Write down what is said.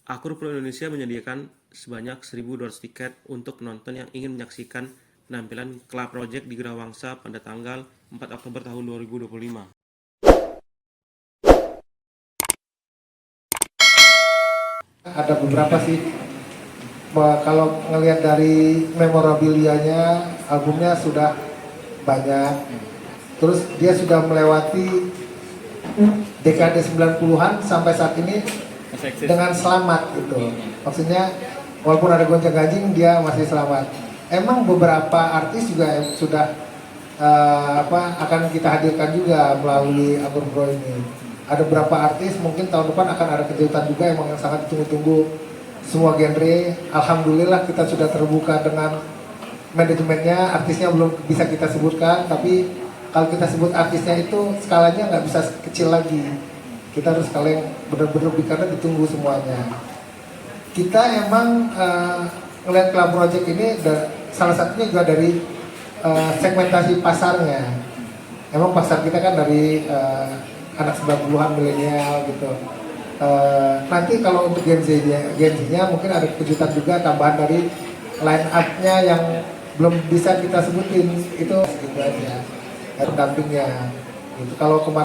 Akun Pro Indonesia menyediakan sebanyak 1.200 tiket untuk penonton yang ingin menyaksikan penampilan Club Project di Gerawangsa pada tanggal 4 Oktober tahun 2025. Ada beberapa sih. Kalau ngelihat dari memorabilianya, albumnya sudah banyak. Terus dia sudah melewati dekade 90-an sampai saat ini dengan selamat gitu. Maksudnya walaupun ada gonjang-ganjing dia masih selamat. Emang beberapa artis juga sudah akan kita hadirkan juga melalui akun Pro ini. Ada beberapa artis mungkin tahun depan akan ada kejutan juga emang yang sangat ditunggu-tunggu semua genre. Alhamdulillah kita sudah terbuka dengan manajemennya. Artisnya belum bisa kita sebutkan, tapi kalau kita sebut artisnya itu skalanya nggak bisa kecil lagi. Kita harus kalian benar-benar karena ditunggu semuanya. Kita emang ngeliat Club Project ini salah satunya juga dari segmentasi pasarnya. Emang pasar kita kan dari anak 90-an milenial gitu. Nanti kalau untuk Gen Z-nya mungkin ada kejutan juga tambahan dari line up-nya yang belum bisa kita sebutin, itu gitu aja pendampingnya gitu. Kalau kemarin